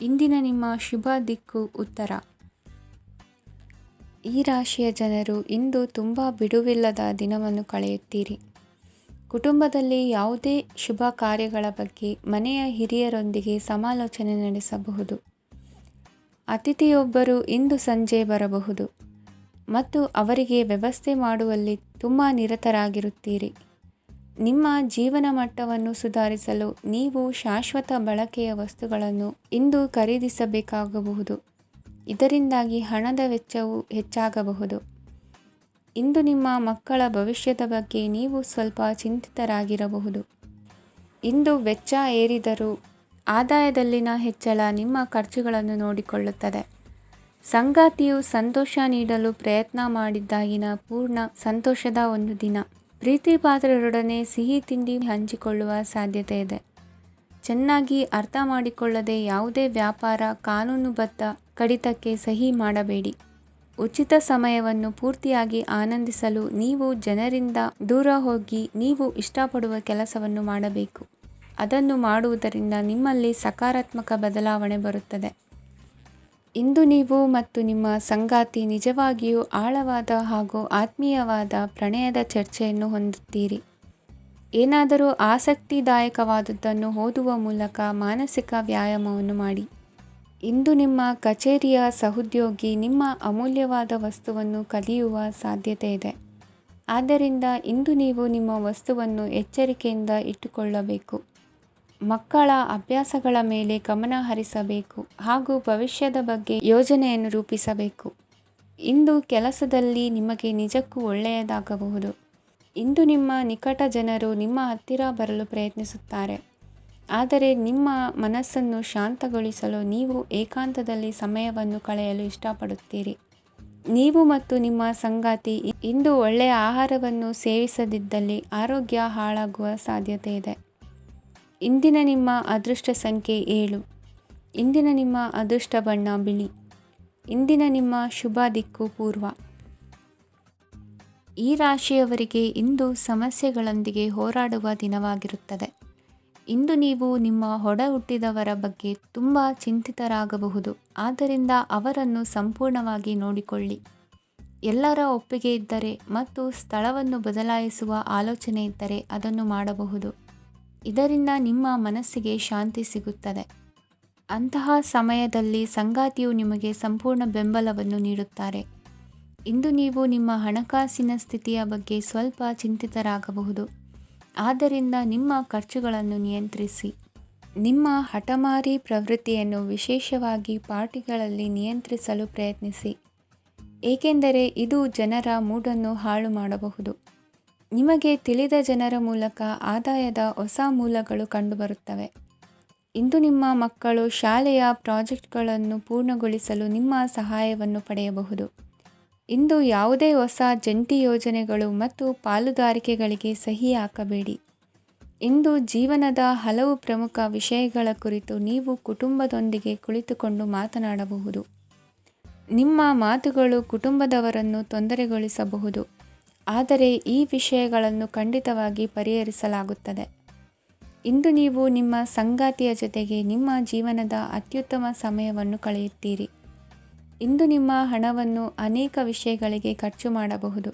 ಇಂದಿನ ನಿಮ್ಮ ಶುಭ ದಿಕ್ಕು ಉತ್ತರ. ಈ ರಾಶಿಯ ಜನರು ಇಂದು ತುಂಬ ಬಿಡುವಿಲ್ಲದ ದಿನವನ್ನು ಕಳೆಯುತ್ತೀರಿ. ಕುಟುಂಬದಲ್ಲಿ ಯಾವುದೇ ಶುಭ ಕಾರ್ಯಗಳ ಬಗ್ಗೆ ಮನೆಯ ಹಿರಿಯರೊಂದಿಗೆ ಸಮಾಲೋಚನೆ ನಡೆಸಬಹುದು. ಅತಿಥಿಯೊಬ್ಬರು ಇಂದು ಸಂಜೆ ಬರಬಹುದು ಮತ್ತು ಅವರಿಗೆ ವ್ಯವಸ್ಥೆ ಮಾಡುವಲ್ಲಿ ತುಂಬ ನಿರತರಾಗಿರುತ್ತೀರಿ. ನಿಮ್ಮ ಜೀವನ ಮಟ್ಟವನ್ನು ಸುಧಾರಿಸಲು ನೀವು ಶಾಶ್ವತ ಬಳಕೆಯ ವಸ್ತುಗಳನ್ನು ಇಂದು ಖರೀದಿಸಬೇಕಾಗಬಹುದು. ಇದರಿಂದಾಗಿ ಹಣದ ವೆಚ್ಚವು ಹೆಚ್ಚಾಗಬಹುದು. ಇಂದು ನಿಮ್ಮ ಮಕ್ಕಳ ಭವಿಷ್ಯದ ಬಗ್ಗೆ ನೀವು ಸ್ವಲ್ಪ ಚಿಂತಿತರಾಗಿರಬಹುದು. ಇಂದು ವೆಚ್ಚ ಏರಿದರೂ ಆದಾಯದಲ್ಲಿನ ಹೆಚ್ಚಳ ನಿಮ್ಮ ಖರ್ಚುಗಳನ್ನು ನೋಡಿಕೊಳ್ಳುತ್ತದೆ. ಸಂಗಾತಿಯು ಸಂತೋಷ ನೀಡಲು ಪ್ರಯತ್ನ ಮಾಡಿದ್ದಾಗಿನ ಪೂರ್ಣ ಸಂತೋಷದ ಒಂದು ದಿನ. ಪ್ರೀತಿ ಪಾತ್ರರೊಡನೆ ಸಿಹಿ ತಿಂಡಿ ಹಂಚಿಕೊಳ್ಳುವ ಸಾಧ್ಯತೆ ಇದೆ. ಚೆನ್ನಾಗಿ ಅರ್ಥ ಮಾಡಿಕೊಳ್ಳದೆ ಯಾವುದೇ ವ್ಯಾಪಾರ ಕಾನೂನುಬದ್ಧ ಕಡಿತಕ್ಕೆ ಸಹಿ ಮಾಡಬೇಡಿ. ಉಚಿತ ಸಮಯವನ್ನು ಪೂರ್ತಿಯಾಗಿ ಆನಂದಿಸಲು ನೀವು ಜನರಿಂದ ದೂರ ಹೋಗಿ ನೀವು ಇಷ್ಟಪಡುವ ಕೆಲಸವನ್ನು ಮಾಡಬೇಕು. ಅದನ್ನು ಮಾಡುವುದರಿಂದ ನಿಮ್ಮಲ್ಲಿ ಸಕಾರಾತ್ಮಕ ಬದಲಾವಣೆ ಬರುತ್ತದೆ. ಇಂದು ನೀವು ಮತ್ತು ನಿಮ್ಮ ಸಂಗಾತಿ ನಿಜವಾಗಿಯೂ ಆಳವಾದ ಹಾಗೂ ಆತ್ಮೀಯವಾದ ಪ್ರಣಯದ ಚರ್ಚೆಯನ್ನು ಹೊಂದುತ್ತೀರಿ. ಏನಾದರೂ ಆಸಕ್ತಿದಾಯಕವಾದುದನ್ನು ಓದುವ ಮೂಲಕ ಮಾನಸಿಕ ವ್ಯಾಯಾಮವನ್ನು ಮಾಡಿ. ಇಂದು ನಿಮ್ಮ ಕಚೇರಿಯ ಸಹೋದ್ಯೋಗಿ ನಿಮ್ಮ ಅಮೂಲ್ಯವಾದ ವಸ್ತುವನ್ನು ಕದಿಯುವ ಸಾಧ್ಯತೆ ಇದೆ. ಆದ್ದರಿಂದ ಇಂದು ನೀವು ನಿಮ್ಮ ವಸ್ತುವನ್ನು ಎಚ್ಚರಿಕೆಯಿಂದ ಇಟ್ಟುಕೊಳ್ಳಬೇಕು. ಮಕ್ಕಳ ಅಭ್ಯಾಸಗಳ ಮೇಲೆ ಗಮನ ಹರಿಸಬೇಕು ಹಾಗೂ ಭವಿಷ್ಯದ ಬಗ್ಗೆ ಯೋಜನೆಯನ್ನು ರೂಪಿಸಬೇಕು. ಇಂದು ಕೆಲಸದಲ್ಲಿ ನಿಮಗೆ ನಿಜಕ್ಕೂ ಒಳ್ಳೆಯದಾಗಬಹುದು. ಇಂದು ನಿಮ್ಮ ನಿಕಟ ಜನರು ನಿಮ್ಮ ಹತ್ತಿರ ಬರಲು ಪ್ರಯತ್ನಿಸುತ್ತಾರೆ. ಆದರೆ ನಿಮ್ಮ ಮನಸ್ಸನ್ನು ಶಾಂತಗೊಳಿಸಲು ನೀವು ಏಕಾಂತದಲ್ಲಿ ಸಮಯವನ್ನು ಕಳೆಯಲು ಇಷ್ಟಪಡುತ್ತೀರಿ. ನೀವು ಮತ್ತು ನಿಮ್ಮ ಸಂಗಾತಿ ಇಂದು ಒಳ್ಳೆಯ ಆಹಾರವನ್ನು ಸೇವಿಸದಿದ್ದಲ್ಲಿ ಆರೋಗ್ಯ ಹಾಳಾಗುವ ಸಾಧ್ಯತೆ ಇದೆ. ಇಂದಿನ ನಿಮ್ಮ ಅದೃಷ್ಟ ಸಂಖ್ಯೆ 7. ಇಂದಿನ ನಿಮ್ಮ ಅದೃಷ್ಟ ಬಣ್ಣ ಬಿಳಿ. ಇಂದಿನ ನಿಮ್ಮ ಶುಭ ದಿಕ್ಕು ಪೂರ್ವ. ಈ ರಾಶಿಯವರಿಗೆ ಇಂದು ಸಮಸ್ಯೆಗಳೊಂದಿಗೆ ಹೋರಾಡುವ ದಿನವಾಗಿರುತ್ತದೆ. ಇಂದು ನೀವು ನಿಮ್ಮ ಒಡ ಹುಟ್ಟಿದವರ ಬಗ್ಗೆ ತುಂಬ ಚಿಂತಿತರಾಗಬಹುದು. ಆದ್ದರಿಂದ ಅವರನ್ನು ಸಂಪೂರ್ಣವಾಗಿ ನೋಡಿಕೊಳ್ಳಿ. ಎಲ್ಲರ ಒಪ್ಪಿಗೆ ಇದ್ದರೆ ಮತ್ತು ಸ್ಥಳವನ್ನು ಬದಲಾಯಿಸುವ ಆಲೋಚನೆ ಇದ್ದರೆ ಅದನ್ನು ಮಾಡಬಹುದು. ಇದರಿಂದ ನಿಮ್ಮ ಮನಸ್ಸಿಗೆ ಶಾಂತಿ ಸಿಗುತ್ತದೆ. ಅಂತಹ ಸಮಯದಲ್ಲಿ ಸಂಗಾತಿಯು ನಿಮಗೆ ಸಂಪೂರ್ಣ ಬೆಂಬಲವನ್ನು ನೀಡುತ್ತಾರೆ. ಇಂದು ನೀವು ನಿಮ್ಮ ಹಣಕಾಸಿನ ಸ್ಥಿತಿಯ ಬಗ್ಗೆ ಸ್ವಲ್ಪ ಚಿಂತಿತರಾಗಬಹುದು. ಆದ್ದರಿಂದ ನಿಮ್ಮ ಖರ್ಚುಗಳನ್ನು ನಿಯಂತ್ರಿಸಿ. ನಿಮ್ಮ ಹಠಮಾರಿ ಪ್ರವೃತ್ತಿಯನ್ನು ವಿಶೇಷವಾಗಿ ಪಾರ್ಟಿಗಳಲ್ಲಿ ನಿಯಂತ್ರಿಸಲು ಪ್ರಯತ್ನಿಸಿ, ಏಕೆಂದರೆ ಇದು ಜನರ ಮೂಡನ್ನು ಹಾಳು ಮಾಡಬಹುದು. ನಿಮಗೆ ತಿಳಿದ ಜನರ ಮೂಲಕ ಆದಾಯದ ಹೊಸ ಮೂಲಗಳು ಕಂಡುಬರುತ್ತವೆ. ಇಂದು ನಿಮ್ಮ ಮಕ್ಕಳು ಶಾಲೆಯ ಪ್ರಾಜೆಕ್ಟ್ಗಳನ್ನು ಪೂರ್ಣಗೊಳಿಸಲು ನಿಮ್ಮ ಸಹಾಯವನ್ನು ಪಡೆಯಬಹುದು. ಇಂದು ಯಾವುದೇ ಹೊಸ ಜಂಟಿ ಯೋಜನೆಗಳು ಮತ್ತು ಪಾಲುದಾರಿಕೆಗಳಿಗೆ ಸಹಿ ಹಾಕಬೇಡಿ. ಇಂದು ಜೀವನದ ಹಲವು ಪ್ರಮುಖ ವಿಷಯಗಳ ಕುರಿತು ನೀವು ಕುಟುಂಬದೊಂದಿಗೆ ಕುಳಿತುಕೊಂಡು ಮಾತನಾಡಬಹುದು. ನಿಮ್ಮ ಮಾತುಗಳು ಕುಟುಂಬದವರನ್ನು ತೊಂದರೆಗೊಳಿಸಬಹುದು, ಆದರೆ ಈ ವಿಷಯಗಳನ್ನು ಖಂಡಿತವಾಗಿ ಪರಿಹರಿಸಲಾಗುತ್ತದೆ. ಇಂದು ನೀವು ನಿಮ್ಮ ಸಂಗಾತಿಯ ಜೊತೆಗೆ ನಿಮ್ಮ ಜೀವನದ ಅತ್ಯುತ್ತಮ ಸಮಯವನ್ನು ಕಳೆಯುತ್ತೀರಿ. ಇಂದು ನಿಮ್ಮ ಹಣವನ್ನು ಅನೇಕ ವಿಷಯಗಳಿಗೆ ಖರ್ಚು ಮಾಡಬಹುದು.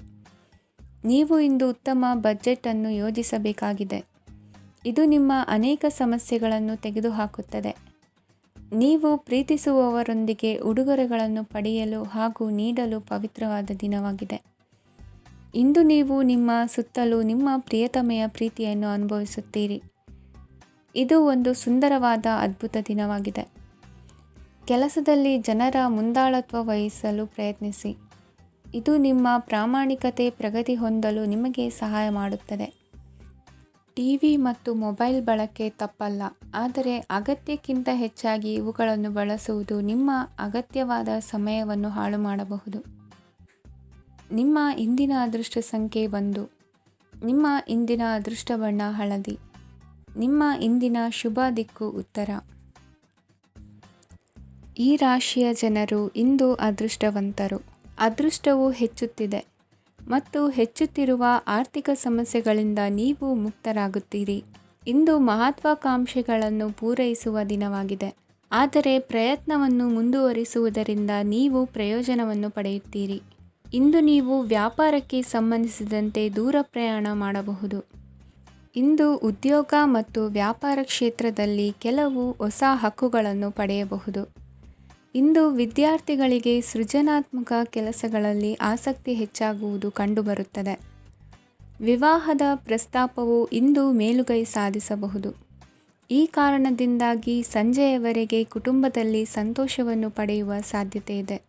ನೀವು ಇಂದು ಉತ್ತಮ ಬಜೆಟ್ ಅನ್ನು ಯೋಜಿಸಬೇಕಾಗಿದೆ. ಇದು ನಿಮ್ಮ ಅನೇಕ ಸಮಸ್ಯೆಗಳನ್ನು ತೆಗೆದುಹಾಕುತ್ತದೆ. ನೀವು ಪ್ರೀತಿಸುವವರೊಂದಿಗೆ ಉಡುಗೊರೆಗಳನ್ನು ಪಡೆಯಲು ಹಾಗೂ ನೀಡಲು ಪವಿತ್ರವಾದ ದಿನವಾಗಿದೆ. ಇಂದು ನೀವು ನಿಮ್ಮ ಸುತ್ತಲೂ ನಿಮ್ಮ ಪ್ರಿಯತಮೆಯ ಪ್ರೀತಿಯನ್ನು ಅನುಭವಿಸುತ್ತೀರಿ. ಇದು ಒಂದು ಸುಂದರವಾದ ಅದ್ಭುತ ದಿನವಾಗಿದೆ. ಕೆಲಸದಲ್ಲಿ ಜನರ ಮುಂದಾಳತ್ವ ವಹಿಸಲು ಪ್ರಯತ್ನಿಸಿ. ಇದು ನಿಮ್ಮ ಪ್ರಾಮಾಣಿಕತೆ ಪ್ರಗತಿ ಹೊಂದಲು ನಿಮಗೆ ಸಹಾಯ ಮಾಡುತ್ತದೆ. ಟಿವಿ ಮತ್ತು ಮೊಬೈಲ್ ಬಳಕೆ ತಪ್ಪಲ್ಲ, ಆದರೆ ಅಗತ್ಯಕ್ಕಿಂತ ಹೆಚ್ಚಾಗಿ ಇವುಗಳನ್ನು ಬಳಸುವುದು ನಿಮ್ಮ ಅಗತ್ಯವಾದ ಸಮಯವನ್ನು ಹಾಳು ಮಾಡಬಹುದು. ನಿಮ್ಮ ಇಂದಿನ ಅದೃಷ್ಟ ಸಂಖ್ಯೆ 1. ನಿಮ್ಮ ಇಂದಿನ ಅದೃಷ್ಟ ಬಣ್ಣ ಹಳದಿ. ನಿಮ್ಮ ಇಂದಿನ ಶುಭ ದಿಕ್ಕು ಉತ್ತರ. ಈ ರಾಶಿಯ ಜನರು ಇಂದು ಅದೃಷ್ಟವಂತರು. ಅದೃಷ್ಟವು ಹೆಚ್ಚುತ್ತಿದೆ ಮತ್ತು ಹೆಚ್ಚುತ್ತಿರುವ ಆರ್ಥಿಕ ಸಮಸ್ಯೆಗಳಿಂದ ನೀವು ಮುಕ್ತರಾಗುತ್ತೀರಿ. ಇಂದು ಮಹತ್ವಾಕಾಂಕ್ಷೆಗಳನ್ನು ಪೂರೈಸುವ ದಿನವಾಗಿದೆ, ಆದರೆ ಪ್ರಯತ್ನವನ್ನು ಮುಂದುವರಿಸುವುದರಿಂದ ನೀವು ಪ್ರಯೋಜನವನ್ನು ಪಡೆಯುತ್ತೀರಿ. ಇಂದು ನೀವು ವ್ಯಾಪಾರಕ್ಕೆ ಸಂಬಂಧಿಸಿದಂತೆ ದೂರ ಪ್ರಯಾಣ ಮಾಡಬಹುದು. ಇಂದು ಉದ್ಯೋಗ ಮತ್ತು ವ್ಯಾಪಾರ ಕ್ಷೇತ್ರದಲ್ಲಿ ಕೆಲವು ಹೊಸ ಹಕ್ಕುಗಳನ್ನು ಪಡೆಯಬಹುದು. ಇಂದು ವಿದ್ಯಾರ್ಥಿಗಳಿಗೆ ಸೃಜನಾತ್ಮಕ ಕೆಲಸಗಳಲ್ಲಿ ಆಸಕ್ತಿ ಹೆಚ್ಚಾಗುವುದು ಕಂಡುಬರುತ್ತದೆ. ವಿವಾಹದ ಪ್ರಸ್ತಾಪವು ಇಂದು ಮೇಲುಗೈ ಸಾಧಿಸಬಹುದು. ಈ ಕಾರಣದಿಂದಾಗಿ ಸಂಜೆಯವರೆಗೆ ಕುಟುಂಬದಲ್ಲಿ ಸಂತೋಷವನ್ನು ಪಡೆಯುವ ಸಾಧ್ಯತೆ ಇದೆ.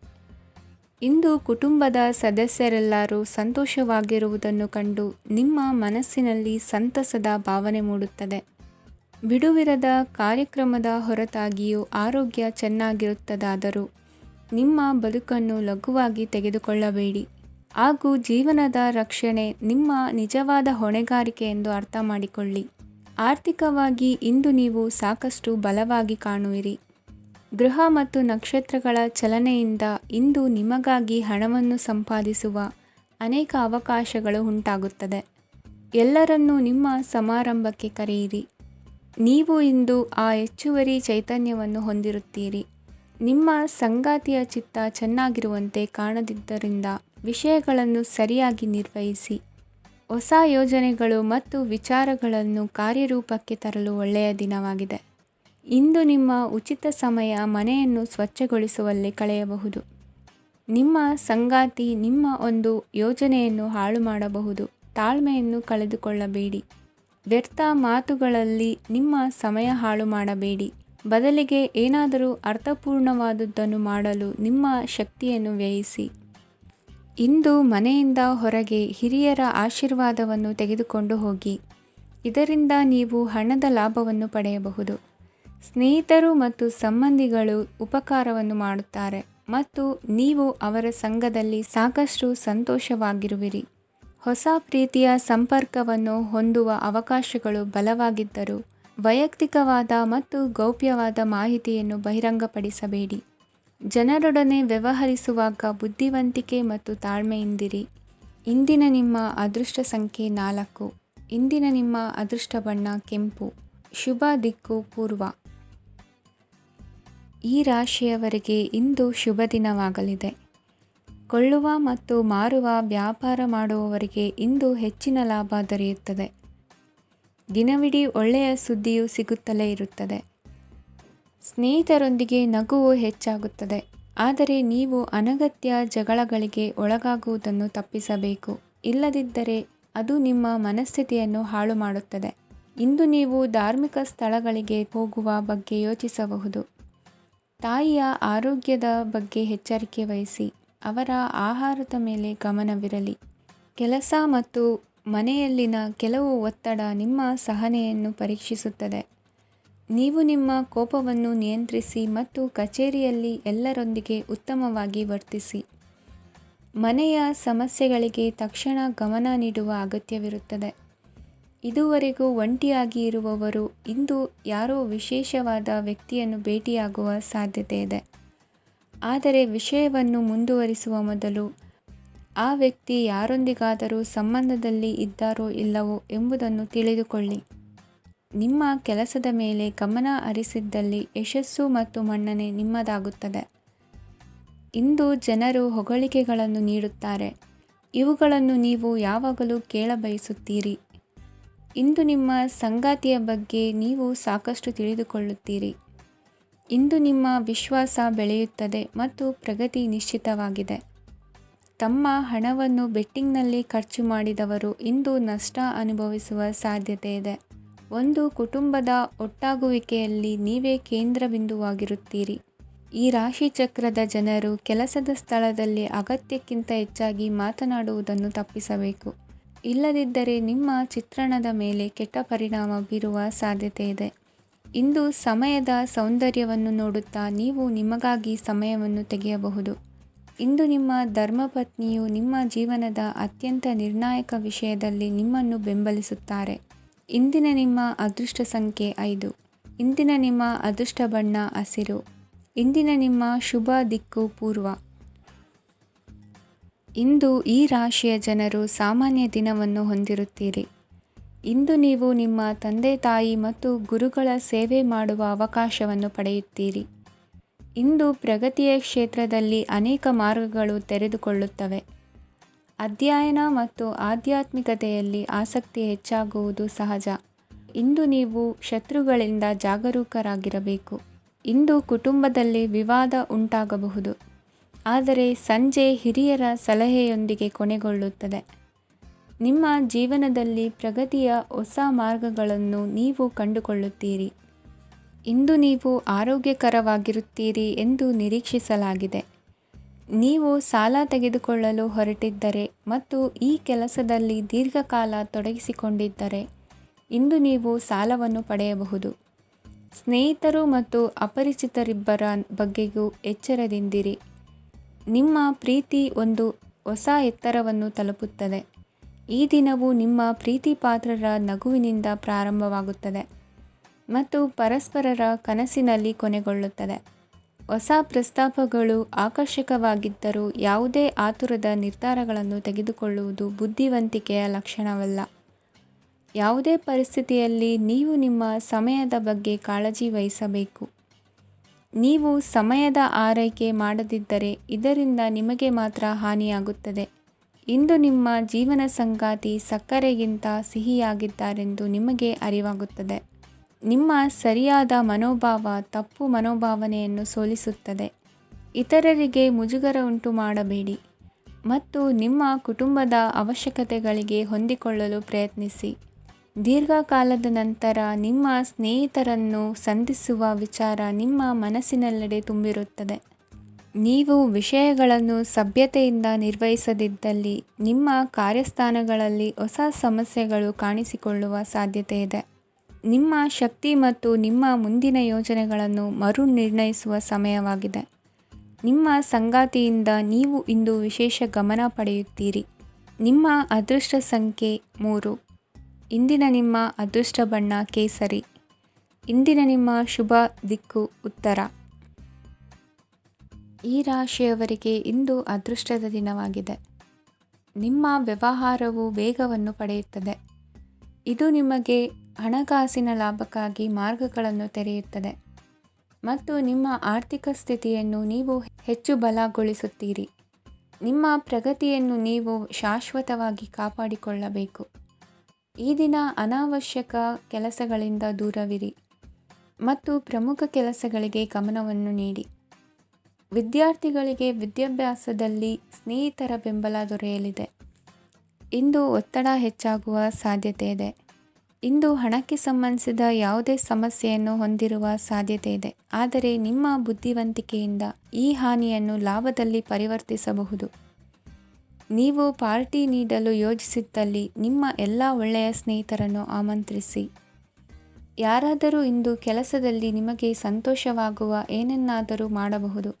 ಇಂದು ಕುಟುಂಬದ ಸದಸ್ಯರೆಲ್ಲರೂ ಸಂತೋಷವಾಗಿರುವುದನ್ನು ಕಂಡು ನಿಮ್ಮ ಮನಸ್ಸಿನಲ್ಲಿ ಸಂತಸದ ಭಾವನೆ ಮೂಡುತ್ತದೆ. ಬಿಡುವಿರದ ಕಾರ್ಯಕ್ರಮದ ಹೊರತಾಗಿಯೂ ಆರೋಗ್ಯ ಚೆನ್ನಾಗಿರುತ್ತದಾದರೂ ನಿಮ್ಮ ಬದುಕನ್ನು ಲಘುವಾಗಿ ತೆಗೆದುಕೊಳ್ಳಬೇಡಿ ಹಾಗೂ ಜೀವನದ ರಕ್ಷಣೆ ನಿಮ್ಮ ನಿಜವಾದ ಹೊಣೆಗಾರಿಕೆ ಎಂದು ಅರ್ಥ ಮಾಡಿಕೊಳ್ಳಿ. ಆರ್ಥಿಕವಾಗಿ ಇಂದು ನೀವು ಸಾಕಷ್ಟು ಬಲವಾಗಿ ಕಾಣುವಿರಿ. ಗ್ರಹ ಮತ್ತು ನಕ್ಷತ್ರಗಳ ಚಲನೆಯಿಂದ ಇಂದು ನಿಮಗಾಗಿ ಹಣವನ್ನು ಸಂಪಾದಿಸುವ ಅನೇಕ ಅವಕಾಶಗಳು ಉಂಟಾಗುತ್ತದೆ. ಎಲ್ಲರನ್ನೂ ನಿಮ್ಮ ಸಮಾರಂಭಕ್ಕೆ ಕರೆಯಿರಿ. ನೀವು ಇಂದು ಆ ಹೆಚ್ಚುವರಿ ಚೈತನ್ಯವನ್ನು ಹೊಂದಿರುತ್ತೀರಿ. ನಿಮ್ಮ ಸಂಗಾತಿಯ ಚಿತ್ತ ಚೆನ್ನಾಗಿರುವಂತೆ ಕಾಣದಿದ್ದರಿಂದ ವಿಷಯಗಳನ್ನು ಸರಿಯಾಗಿ ನಿರ್ವಹಿಸಿ. ಹೊಸ ಯೋಜನೆಗಳು ಮತ್ತು ವಿಚಾರಗಳನ್ನು ಕಾರ್ಯರೂಪಕ್ಕೆ ತರಲು ಒಳ್ಳೆಯ ದಿನವಾಗಿದೆ. ಇಂದು ನಿಮ್ಮ ಉಚಿತ ಸಮಯ ಮನೆಯನ್ನು ಸ್ವಚ್ಛಗೊಳಿಸುವಲ್ಲಿ ಕಳೆಯಬಹುದು. ನಿಮ್ಮ ಸಂಗಾತಿ ನಿಮ್ಮ ಒಂದು ಯೋಜನೆಯನ್ನು ಹಾಳು ಮಾಡಬಹುದು. ತಾಳ್ಮೆಯನ್ನು ಕಳೆದುಕೊಳ್ಳಬೇಡಿ. ವ್ಯರ್ಥ ಮಾತುಗಳಲ್ಲಿ ನಿಮ್ಮ ಸಮಯ ಹಾಳು ಮಾಡಬೇಡಿ. ಬದಲಿಗೆ ಏನಾದರೂ ಅರ್ಥಪೂರ್ಣವಾದುದನ್ನು ಮಾಡಲು ನಿಮ್ಮ ಶಕ್ತಿಯನ್ನು ವ್ಯಯಿಸಿ. ಇಂದು ಮನೆಯಿಂದ ಹೊರಗೆ ಹಿರಿಯರ ಆಶೀರ್ವಾದವನ್ನು ತೆಗೆದುಕೊಂಡು ಹೋಗಿ. ಇದರಿಂದ ನೀವು ಹಣದ ಲಾಭವನ್ನು ಪಡೆಯಬಹುದು. ಸ್ನೇಹಿತರು ಮತ್ತು ಸಂಬಂಧಿಗಳು ಉಪಕಾರವನ್ನು ಮಾಡುತ್ತಾರೆ ಮತ್ತು ನೀವು ಅವರ ಸಂಘದಲ್ಲಿ ಸಾಕಷ್ಟು ಸಂತೋಷವಾಗಿರುವಿರಿ. ಹೊಸ ಪ್ರೀತಿಯ ಸಂಪರ್ಕವನ್ನು ಹೊಂದುವ ಅವಕಾಶಗಳು ಬಲವಾಗಿದ್ದರೂ ವೈಯಕ್ತಿಕವಾದ ಮತ್ತು ಗೌಪ್ಯವಾದ ಮಾಹಿತಿಯನ್ನು ಬಹಿರಂಗಪಡಿಸಬೇಡಿ. ಜನರೊಡನೆ ವ್ಯವಹರಿಸುವಾಗ ಬುದ್ಧಿವಂತಿಕೆ ಮತ್ತು ತಾಳ್ಮೆಯಿಂದಿರಿ. ಇಂದಿನ ನಿಮ್ಮ ಅದೃಷ್ಟ ಸಂಖ್ಯೆ 4. ಇಂದಿನ ನಿಮ್ಮ ಅದೃಷ್ಟ ಬಣ್ಣ ಕೆಂಪು. ಶುಭ ದಿಕ್ಕು ಪೂರ್ವ. ಈ ರಾಶಿಯವರಿಗೆ ಇಂದು ಶುಭ ದಿನವಾಗಲಿದೆ. ಕೊಳ್ಳುವ ಮತ್ತು ಮಾರುವ ವ್ಯಾಪಾರ ಮಾಡುವವರಿಗೆ ಇಂದು ಹೆಚ್ಚಿನ ಲಾಭ ದೊರೆಯುತ್ತದೆ. ದಿನವಿಡೀ ಒಳ್ಳೆಯ ಸುದ್ದಿಯು ಸಿಗುತ್ತಲೇ ಇರುತ್ತದೆ. ಸ್ನೇಹಿತರೊಂದಿಗೆ ನಗುವು ಹೆಚ್ಚಾಗುತ್ತದೆ. ಆದರೆ ನೀವು ಅನಗತ್ಯ ಜಗಳಗಳಿಗೆ ಒಳಗಾಗುವುದನ್ನು ತಪ್ಪಿಸಬೇಕು. ಇಲ್ಲದಿದ್ದರೆ ಅದು ನಿಮ್ಮ ಮನಸ್ಥಿತಿಯನ್ನು ಹಾಳು ಮಾಡುತ್ತದೆ. ಇಂದು ನೀವು ಧಾರ್ಮಿಕ ಸ್ಥಳಗಳಿಗೆ ಹೋಗುವ ಬಗ್ಗೆ ಯೋಚಿಸಬಹುದು. ತಾಯಿಯ ಆರೋಗ್ಯದ ಬಗ್ಗೆ ಎಚ್ಚರಿಕೆ ವಹಿಸಿ. ಅವರ ಆಹಾರದ ಮೇಲೆ ಗಮನವಿರಲಿ. ಕೆಲಸ ಮತ್ತು ಮನೆಯಲ್ಲಿನ ಕೆಲವು ಒತ್ತಡ ನಿಮ್ಮ ಸಹನೆಯನ್ನು ಪರೀಕ್ಷಿಸುತ್ತದೆ. ನೀವು ನಿಮ್ಮ ಕೋಪವನ್ನು ನಿಯಂತ್ರಿಸಿ ಮತ್ತು ಕಚೇರಿಯಲ್ಲಿ ಎಲ್ಲರೊಂದಿಗೆ ಉತ್ತಮವಾಗಿ ವರ್ತಿಸಿ. ಮನೆಯ ಸಮಸ್ಯೆಗಳಿಗೆ ತಕ್ಷಣ ಗಮನ ನೀಡುವ ಅಗತ್ಯವಿರುತ್ತದೆ. ಇದುವರೆಗೂ ಒಂಟಿಯಾಗಿ ಇರುವವರು ಇಂದು ಯಾರೋ ವಿಶೇಷವಾದ ವ್ಯಕ್ತಿಯನ್ನು ಭೇಟಿಯಾಗುವ ಸಾಧ್ಯತೆ ಇದೆ. ಆದರೆ ವಿಷಯವನ್ನು ಮುಂದುವರಿಸುವ ಮೊದಲು ಆ ವ್ಯಕ್ತಿ ಯಾರೊಂದಿಗಾದರೂ ಸಂಬಂಧದಲ್ಲಿ ಇದ್ದಾರೋ ಇಲ್ಲವೋ ಎಂಬುದನ್ನು ತಿಳಿದುಕೊಳ್ಳಿ. ನಿಮ್ಮ ಕೆಲಸದ ಮೇಲೆ ಗಮನ ಹರಿಸಿದ್ದಲ್ಲಿ ಯಶಸ್ಸು ಮತ್ತು ಮನ್ನಣೆ ನಿಮ್ಮದಾಗುತ್ತದೆ. ಇಂದು ಜನರು ಹೊಗಳಿಕೆಗಳನ್ನು ನೀಡುತ್ತಾರೆ. ಇವುಗಳನ್ನು ನೀವು ಯಾವಾಗಲೂ ಕೇಳಬಯಸುತ್ತೀರಿ. ಇಂದು ನಿಮ್ಮ ಸಂಗಾತಿಯ ಬಗ್ಗೆ ನೀವು ಸಾಕಷ್ಟು ತಿಳಿದುಕೊಳ್ಳುತ್ತೀರಿ. ಇಂದು ನಿಮ್ಮ ವಿಶ್ವಾಸ ಬೆಳೆಯುತ್ತದೆ ಮತ್ತು ಪ್ರಗತಿ ನಿಶ್ಚಿತವಾಗಿದೆ. ತಮ್ಮ ಹಣವನ್ನು ಬೆಟ್ಟಿಂಗ್ನಲ್ಲಿ ಖರ್ಚು ಮಾಡಿದವರು ಇಂದು ನಷ್ಟ ಅನುಭವಿಸುವ ಸಾಧ್ಯತೆ ಇದೆ. ಒಂದು ಕುಟುಂಬದ ಒಟ್ಟಾಗುವಿಕೆಯಲ್ಲಿ ನೀವೇ ಕೇಂದ್ರಬಿಂದುವಾಗಿರುತ್ತೀರಿ. ಈ ರಾಶಿಚಕ್ರದ ಜನರು ಕೆಲಸದ ಸ್ಥಳದಲ್ಲಿ ಅಗತ್ಯಕ್ಕಿಂತ ಹೆಚ್ಚಾಗಿ ಮಾತನಾಡುವುದನ್ನು ತಪ್ಪಿಸಬೇಕು. ಇಲ್ಲದಿದ್ದರೆ ನಿಮ್ಮ ಚಿತ್ರಣದ ಮೇಲೆ ಕೆಟ್ಟ ಪರಿಣಾಮ ಬೀರುವ ಸಾಧ್ಯತೆ ಇದೆ. ಇಂದು ಸಮಯದ ಸೌಂದರ್ಯವನ್ನು ನೋಡುತ್ತಾ ನೀವು ನಿಮಗಾಗಿ ಸಮಯವನ್ನು ತೆಗೆಯಬಹುದು. ಇಂದು ನಿಮ್ಮ ಧರ್ಮಪತ್ನಿಯು ನಿಮ್ಮ ಜೀವನದ ಅತ್ಯಂತ ನಿರ್ಣಾಯಕ ವಿಷಯದಲ್ಲಿ ನಿಮ್ಮನ್ನು ಬೆಂಬಲಿಸುತ್ತಾರೆ. ಇಂದಿನ ನಿಮ್ಮ ಅದೃಷ್ಟ ಸಂಖ್ಯೆ 5. ಇಂದಿನ ನಿಮ್ಮ ಅದೃಷ್ಟ ಬಣ್ಣ ಹಸಿರು. ಇಂದಿನ ನಿಮ್ಮ ಶುಭ ದಿಕ್ಕು ಪೂರ್ವ. ಇಂದು ಈ ರಾಶಿಯ ಜನರು ಸಾಮಾನ್ಯ ದಿನವನ್ನು ಹೊಂದಿರುತ್ತೀರಿ. ಇಂದು ನೀವು ನಿಮ್ಮ ತಂದೆ ತಾಯಿ ಮತ್ತು ಗುರುಗಳ ಸೇವೆ ಮಾಡುವ ಅವಕಾಶವನ್ನು ಪಡೆಯುತ್ತೀರಿ. ಇಂದು ಪ್ರಗತಿಯ ಕ್ಷೇತ್ರದಲ್ಲಿ ಅನೇಕ ಮಾರ್ಗಗಳು ತೆರೆದುಕೊಳ್ಳುತ್ತವೆ. ಅಧ್ಯಯನ ಮತ್ತು ಆಧ್ಯಾತ್ಮಿಕತೆಯಲ್ಲಿ ಆಸಕ್ತಿ ಹೆಚ್ಚಾಗುವುದು ಸಹಜ. ಇಂದು ನೀವು ಶತ್ರುಗಳಿಂದ ಜಾಗರೂಕರಾಗಿರಬೇಕು. ಇಂದು ಕುಟುಂಬದಲ್ಲಿ ವಿವಾದ ಉಂಟಾಗಬಹುದು. ಆದರೆ ಸಂಜೆ ಹಿರಿಯರ ಸಲಹೆಯೊಂದಿಗೆ ಕೊನೆಗೊಳ್ಳುತ್ತದೆ. ನಿಮ್ಮ ಜೀವನದಲ್ಲಿ ಪ್ರಗತಿಯ ಹೊಸ ಮಾರ್ಗಗಳನ್ನು ನೀವು ಕಂಡುಕೊಳ್ಳುತ್ತೀರಿ. ಇಂದು ನೀವು ಆರೋಗ್ಯಕರವಾಗಿರುತ್ತೀರಿ ಎಂದು ನಿರೀಕ್ಷಿಸಲಾಗಿದೆ. ನೀವು ಸಾಲ ತೆಗೆದುಕೊಳ್ಳಲು ಹೊರಟಿದ್ದರೆ ಮತ್ತು ಈ ಕೆಲಸದಲ್ಲಿ ದೀರ್ಘಕಾಲ ತೊಡಗಿಸಿಕೊಂಡಿದ್ದರೆ ಇಂದು ನೀವು ಸಾಲವನ್ನು ಪಡೆಯಬಹುದು. ಸ್ನೇಹಿತರು ಮತ್ತು ಅಪರಿಚಿತರಿಬ್ಬರ ಬಗ್ಗೆಯೂ ಎಚ್ಚರದಿಂದಿರಿ. ನಿಮ್ಮ ಪ್ರೀತಿ ಒಂದು ಹೊಸ ಎತ್ತರವನ್ನು ತಲುಪುತ್ತದೆ. ಈ ದಿನವು ನಿಮ್ಮ ಪ್ರೀತಿ ಪಾತ್ರರ ನಗುವಿನಿಂದ ಪ್ರಾರಂಭವಾಗುತ್ತದೆ ಮತ್ತು ಪರಸ್ಪರರ ಕನಸಿನಲ್ಲಿ ಕೊನೆಗೊಳ್ಳುತ್ತದೆ. ಹೊಸ ಪ್ರಸ್ತಾಪಗಳು ಆಕರ್ಷಕವಾಗಿದ್ದರೂ ಯಾವುದೇ ಆತುರದ ನಿರ್ಧಾರಗಳನ್ನು ತೆಗೆದುಕೊಳ್ಳುವುದು ಬುದ್ಧಿವಂತಿಕೆಯ ಲಕ್ಷಣವಲ್ಲ. ಯಾವುದೇ ಪರಿಸ್ಥಿತಿಯಲ್ಲಿ ನೀವು ನಿಮ್ಮ ಸಮಯದ ಬಗ್ಗೆ ಕಾಳಜಿ ವಹಿಸಬೇಕು. ನೀವು ಸಮಯದ ಆರೈಕೆ ಮಾಡದಿದ್ದರೆ ಇದರಿಂದ ನಿಮಗೆ ಮಾತ್ರ ಹಾನಿಯಾಗುತ್ತದೆ. ಇಂದು ನಿಮ್ಮ ಜೀವನ ಸಂಗಾತಿ ಸಕ್ಕರೆಗಿಂತ ಸಿಹಿಯಾಗಿದ್ದಾರೆಂದು ನಿಮಗೆ ಅರಿವಾಗುತ್ತದೆ. ನಿಮ್ಮ ಸರಿಯಾದ ಮನೋಭಾವ ತಪ್ಪು ಮನೋಭಾವನೆಯನ್ನು ಸೋಲಿಸುತ್ತದೆ. ಇತರರಿಗೆ ಮುಜುಗರ ಉಂಟು ಮಾಡಬೇಡಿ ಮತ್ತು ನಿಮ್ಮ ಕುಟುಂಬದ ಅವಶ್ಯಕತೆಗಳಿಗೆ ಹೊಂದಿಕೊಳ್ಳಲು ಪ್ರಯತ್ನಿಸಿ. ದೀರ್ಘಕಾಲದ ನಂತರ ನಿಮ್ಮ ಸ್ನೇಹಿತರನ್ನು ಸಂಧಿಸುವ ವಿಚಾರ ನಿಮ್ಮ ಮನಸ್ಸಿನೆಲ್ಲೆಡೆ ತುಂಬಿರುತ್ತದೆ. ನೀವು ವಿಷಯಗಳನ್ನು ಸಭ್ಯತೆಯಿಂದ ನಿರ್ವಹಿಸದಿದ್ದಲ್ಲಿ ನಿಮ್ಮ ಕಾರ್ಯಸ್ಥಾನಗಳಲ್ಲಿ ಹೊಸ ಸಮಸ್ಯೆಗಳು ಕಾಣಿಸಿಕೊಳ್ಳುವ ಸಾಧ್ಯತೆ ಇದೆ. ನಿಮ್ಮ ಶಕ್ತಿ ಮತ್ತು ನಿಮ್ಮ ಮುಂದಿನ ಯೋಜನೆಗಳನ್ನು ನಿರ್ಣಯಿಸುವ ಸಮಯವಾಗಿದೆ. ನಿಮ್ಮ ಸಂಗಾತಿಯಿಂದ ನೀವು ಇಂದು ವಿಶೇಷ ಗಮನ ಪಡೆಯುತ್ತೀರಿ. ನಿಮ್ಮ ಅದೃಷ್ಟ ಸಂಖ್ಯೆ 3. ಇಂದಿನ ನಿಮ್ಮ ಅದೃಷ್ಟ ಬಣ್ಣ ಕೇಸರಿ. ಇಂದಿನ ನಿಮ್ಮ ಶುಭ ದಿಕ್ಕು ಉತ್ತರ. ಈ ರಾಶಿಯವರಿಗೆ ಇಂದು ಅದೃಷ್ಟದ ದಿನವಾಗಿದೆ. ನಿಮ್ಮ ವ್ಯವಹಾರವು ವೇಗವನ್ನು ಪಡೆಯುತ್ತದೆ. ಇದು ನಿಮಗೆ ಹಣಕಾಸಿನ ಲಾಭಕ್ಕಾಗಿ ಮಾರ್ಗಗಳನ್ನು ತೆರೆಯುತ್ತದೆ ಮತ್ತು ನಿಮ್ಮ ಆರ್ಥಿಕ ಸ್ಥಿತಿಯನ್ನು ನೀವು ಹೆಚ್ಚು ಬಲಗೊಳಿಸುತ್ತೀರಿ. ನಿಮ್ಮ ಪ್ರಗತಿಯನ್ನು ನೀವು ಶಾಶ್ವತವಾಗಿ ಕಾಪಾಡಿಕೊಳ್ಳಬೇಕು. ಈ ದಿನ ಅನಾವಶ್ಯಕ ಕೆಲಸಗಳಿಂದ ದೂರವಿರಿ ಮತ್ತು ಪ್ರಮುಖ ಕೆಲಸಗಳಿಗೆ ಗಮನವನ್ನು ನೀಡಿ. ವಿದ್ಯಾರ್ಥಿಗಳಿಗೆ ವಿದ್ಯಾಭ್ಯಾಸದಲ್ಲಿ ಸ್ನೇಹಿತರ ಬೆಂಬಲ ದೊರೆಯಲಿದೆ. ಇಂದು ಒತ್ತಡ ಹೆಚ್ಚಾಗುವ ಸಾಧ್ಯತೆ ಇದೆ. ಇಂದು ಹಣಕ್ಕೆ ಸಂಬಂಧಿಸಿದ ಯಾವುದೇ ಸಮಸ್ಯೆಯನ್ನು ಹೊಂದಿರುವ ಸಾಧ್ಯತೆ ಇದೆ, ಆದರೆ ನಿಮ್ಮ ಬುದ್ಧಿವಂತಿಕೆಯಿಂದ ಈ ಹಾನಿಯನ್ನು ಲಾಭದಲ್ಲಿ ಪರಿವರ್ತಿಸಬಹುದು. ನೀವು ಪಾರ್ಟಿ ನೀಡಲು ಯೋಜಿಸಿದ್ದಲ್ಲಿ ನಿಮ್ಮ ಎಲ್ಲ ಒಳ್ಳೆಯ ಸ್ನೇಹಿತರನ್ನು ಆಮಂತ್ರಿಸಿ. ಯಾರಾದರೂ ಇಂದು ಕೆಲಸದಲ್ಲಿ ನಿಮಗೆ ಸಂತೋಷವಾಗುವ ಏನನ್ನಾದರೂ ಮಾಡಬಹುದು.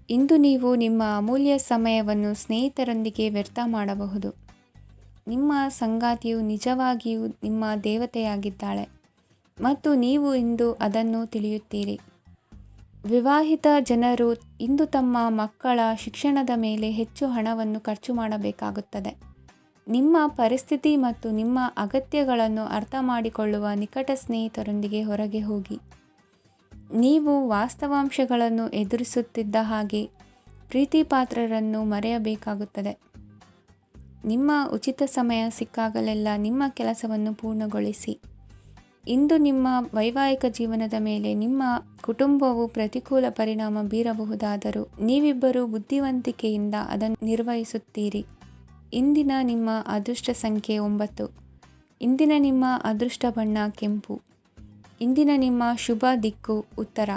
ಇಂದು ನೀವು ನಿಮ್ಮ ಅಮೂಲ್ಯ ಸಮಯವನ್ನು ಸ್ನೇಹಿತರೊಂದಿಗೆ ವ್ಯರ್ಥ ಮಾಡಬಹುದು. ನಿಮ್ಮ ಸಂಗಾತಿಯು ನಿಜವಾಗಿಯೂ ನಿಮ್ಮ ದೇವತೆಯಾಗಿದ್ದಾಳೆ ಮತ್ತು ನೀವು ಇಂದು ಅದನ್ನು ತಿಳಿಯುತ್ತೀರಿ. ವಿವಾಹಿತ ಜನರು ಇಂದು ತಮ್ಮ ಮಕ್ಕಳ ಶಿಕ್ಷಣದ ಮೇಲೆ ಹೆಚ್ಚು ಹಣವನ್ನು ಖರ್ಚು ಮಾಡಬೇಕಾಗುತ್ತದೆ. ನಿಮ್ಮ ಪರಿಸ್ಥಿತಿ ಮತ್ತು ನಿಮ್ಮ ಅಗತ್ಯಗಳನ್ನು ಅರ್ಥ ಮಾಡಿಕೊಳ್ಳುವ ನಿಕಟ ಸ್ನೇಹಿತರೊಂದಿಗೆ ಹೊರಗೆ ಹೋಗಿ. ನೀವು ವಾಸ್ತವಾಂಶಗಳನ್ನು ಎದುರಿಸುತ್ತಿದ್ದ ಹಾಗೆ ಪ್ರೀತಿಪಾತ್ರರನ್ನು ಮರೆಯಬೇಕಾಗುತ್ತದೆ. ನಿಮ್ಮ ಉಚಿತ ಸಮಯ ಸಿಕ್ಕಾಗಲೆಲ್ಲ ನಿಮ್ಮ ಕೆಲಸವನ್ನು ಪೂರ್ಣಗೊಳಿಸಿ. ಇಂದು ನಿಮ್ಮ ವೈವಾಹಿಕ ಜೀವನದ ಮೇಲೆ ನಿಮ್ಮ ಕುಟುಂಬವು ಪ್ರತಿಕೂಲ ಪರಿಣಾಮ ಬೀರಬಹುದಾದರೂ ನೀವಿಬ್ಬರು ಬುದ್ಧಿವಂತಿಕೆಯಿಂದ ಅದನ್ನು ನಿರ್ವಹಿಸುತ್ತೀರಿ. ಇಂದಿನ ನಿಮ್ಮ ಅದೃಷ್ಟ ಸಂಖ್ಯೆ 9. ಇಂದಿನ ನಿಮ್ಮ ಅದೃಷ್ಟ ಬಣ್ಣ ಕೆಂಪು. ಇಂದಿನ ನಿಮ್ಮ ಶುಭ ದಿಕ್ಕು ಉತ್ತರ.